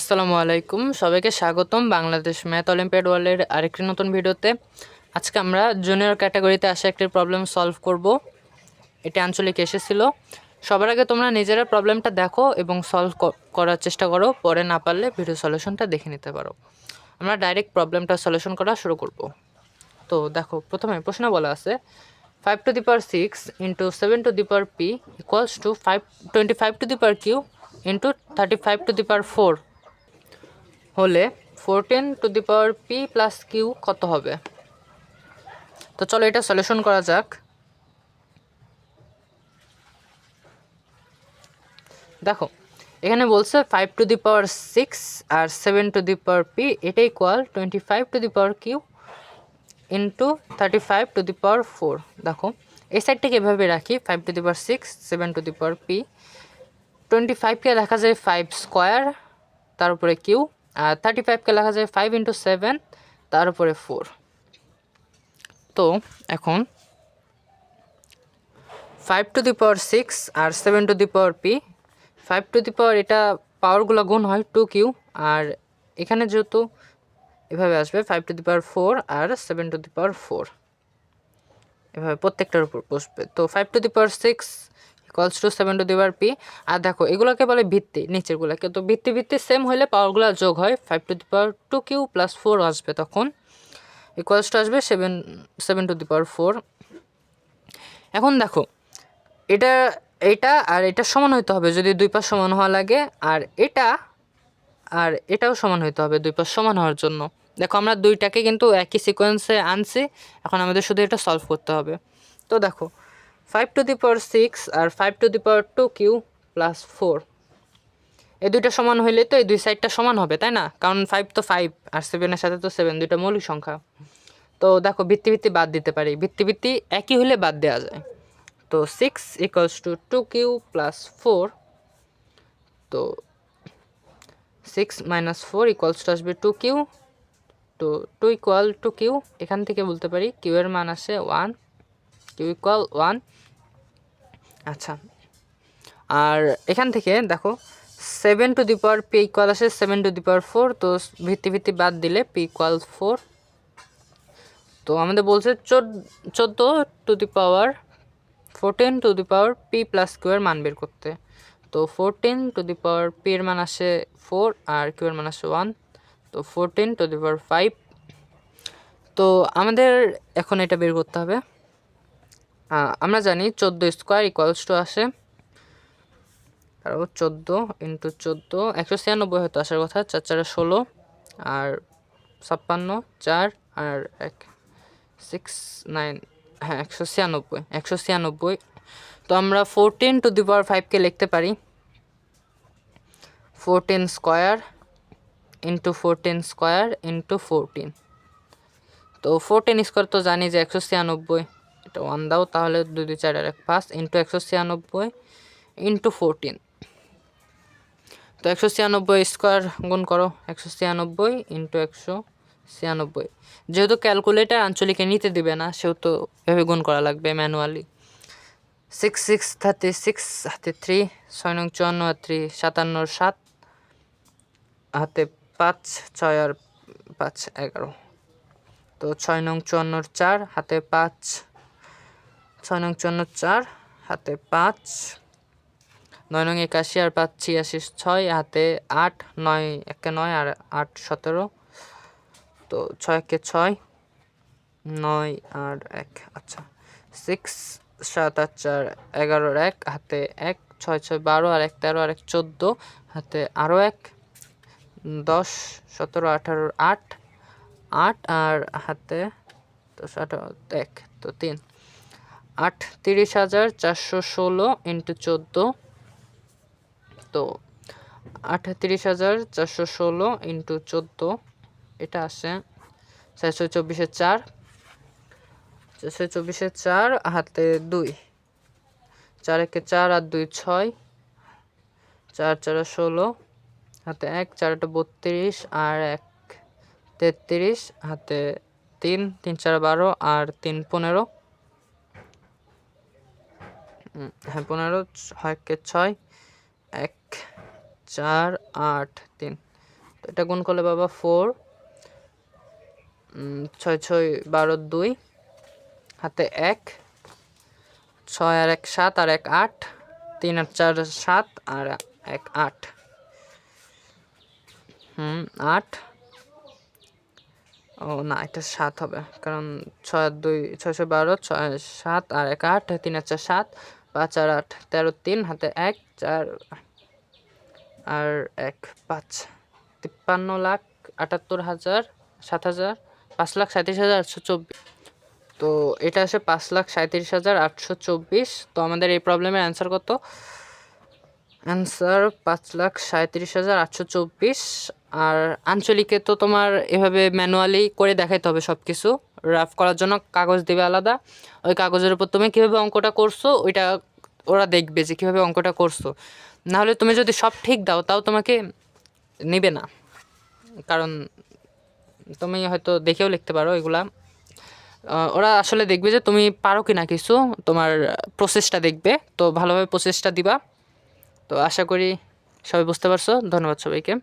আসসালামু আলাইকুম, সবাইকে স্বাগতম বাংলাদেশ ম্যাথ অলিম্পিয়াড ওয়ার্ল্ডের আরেকটি নতুন ভিডিওতে। আজকে আমরা জুনিয়র ক্যাটাগরিতে আসা একটি প্রবলেম সলভ করব। এটি আঞ্চলিক এসেছিল। সবার আগে তোমরা নিজেরা প্রবলেমটা দেখো এবং সলভ করার চেষ্টা করো, পরে না পারলে ভিডিও সলিউশনটা দেখে নিতে পারো। আমরা ডাইরেক্ট প্রবলেমটা সলিউশন করা শুরু করব। তো দেখো, প্রথমে প্রশ্ন বলা আছে 5^6 into 7^p equals to 25^q into 35^4 হলে 14^p প্লাস কিউ কত হবে? তো চলো এটা সলিউশন করা যাক। দেখো, এখানে বলছে 5^6 আর 7^p, এটা ইকুয়াল 25^q ইন্টু 35^4। দেখো, এই সাইডটাকে এভাবে রাখি, 5^6 7^p, 25কে লেখা যায় 5 স্কোয়ার, তার উপরে কিউ, আর 35কে লেখা যায় 5 ইন্টু 7, তার উপরে 4। তো এখন 5^6 আর 7^p, 5 এটা পাওয়ারগুলো গুণ হয় 2q, আর এখানে যেহেতু এভাবে আসবে 5^4 আর 7^4, এভাবে প্রত্যেকটার উপর বসবে। তো 5^6 ইকুয়ালস টু 7^p। আর দেখো, এগুলোকে বলে ভিত্তি, নিচেরগুলোকে। তো ভিত্তি সেম হলে পাওয়ারগুলো যোগ হয়, 5^2q প্লাস 4 আসবে, তখন ইকুয়ালস টু আসবে 7^4। এখন দেখো, এটা আর এটা সমান হইতে হবে যদি দুই পাশ সমান হওয়া লাগে, আর এটাও সমান হইতে হবে দুই পাশ সমান হওয়ার জন্য। দেখো, আমরা দুইটাকে কিন্তু একই সিকোয়েন্সে আনছি, এখন আমাদের শুধু এটা সলভ করতে হবে। তো দেখো, 5^6 আর 5^2q প্লাস 4, এই দুইটা সমান হইলে তো এই দুই সাইডটা সমান হবে, তাই না? কারণ 5 তো 5 আর 7-এর সাথে তো 7, দুইটা মৌলিক সংখ্যা। তো দেখো, ভিত্তি বাদ দিতে পারি, ভিত্তি একই হলে বাদ দেওয়া যায়। তো 6 ইকুয়ালস টু 2q প্লাস 4। তো 6 মাইনাস 4 ইকুয়ালস টু আসবে 2q। তো 2 ইকুয়াল টু কিউ, এখান থেকে বলতে পারি কিউ এর মান আসে 1, কিউ ইকুয়াল 1। আচ্ছা, আর এখান থেকে দেখো 7^p ইকুয়াল আসে 7^4। তো ভিত্তি বাদ দিলে p ইকুয়াল 4। তো আমাদের বলছে 14^p প্লাস কিউ এর মান বের করতে। তো 14^p এর মান আসে 4 আর কিউ এর মান আসে 1, তো 14^5। তো আমাদের এখন এটা বের করতে হবে। আমরা জানি 14 স্কোয়ার ইকুয়ালস টু আসে, আর 14 ইন্টু 14, 196 হয়তো আসার কথা, 4 4 16, আর 56, 4 আর 1 6 9, হ্যাঁ 196। তো আমরা 14^5কে লিখতে পারি 14 স্কোয়ার ইন্টু 14 স্কোয়ার ইন্টু 14। তো 14 স্কোয়ার তো জানি যে 196, এটা 1 দাও, তাহলে 2 2 4 আর 1 5 ইন্টু 196 ইন্টু 14। তো 196 স্কোয়ার গুণ করো, 196 ইন্টু 196। যেহেতু ক্যালকুলেটার আঞ্চলিকে নিতে দিবে না, সেহেতু এভাবে গুণ করা লাগবে ম্যানুয়ালি। 6 6 36 হাতে 3, 6 9 54 আর 3 57 7 হাতে 5, 6 আর 5 11। তো 6 9 54 4 হাতে 5, 6 9 54 4 হাতে 5, 9 9 81 আর 5 86 6 হাতে 8, 9 1 9 আর 8 17। তো 6 1 6, 9 আর 1। আচ্ছা, 6 7 8 4 11 আর 1 হাতে 1, 6 6 12 আর 1 13 আর 1 14 হাতে আরও 1, 10 17 18 8 8 আর হাতে 10 18 1, তো 3 8 30,416 ইন্টু 14। তো 38,416 ইন্টু 14, এটা আসে 424 4, 424 4 হাতে 2, 4 1 4 আর 2 6, 4 4 16 হাতে 1, 4 32 আর 1 33 হাতে 3, 3 4 12 আর 3 15। হ্যাঁ 15, 6 1 6, 1 4 8 3, তো এটা গুণ করলে বাবা 4 6 6 12 2 হাতে 1 6 আর 1 7 আর 1 8 3 আর 4 7 আর 1 8 8 ও না এটা 7 হবে কারণ 6 আর 2 6 6 12 6 7 আর 1 8 3 আর 4 7 5 আর 8 13 3 হাতে 1 4 আর 1 5 53,78,000 7,000 5,37,824 তো এটা আসে 5,37,824 তো আমাদের এই প্রবলেমের অ্যান্সার কত অ্যান্সার 5,37,824 আর আঞ্চলিকে তো তোমার এভাবে ম্যানুয়ালি করে দেখাইতে হবে সব কিছু রাফ করার জন্য কাগজ দেবে আলাদা ওই কাগজের উপর তুমি কীভাবে অঙ্কটা করছো ওইটা ওরা দেখবে যে কীভাবে অঙ্কটা করছো নাহলে তুমি যদি সব ঠিক দাও তাও তোমাকে নেবে না কারণ তুমি হয়তো দেখেও লিখতে পারো এগুলা ওরা আসলে দেখবে যে তুমি পারো কি না কিছু তোমার প্রসেসটা দেখবে তো ভালোভাবে প্রসেসটা দিবা তো আশা করি সবাই বুঝতে পারছো ধন্যবাদ সবাইকে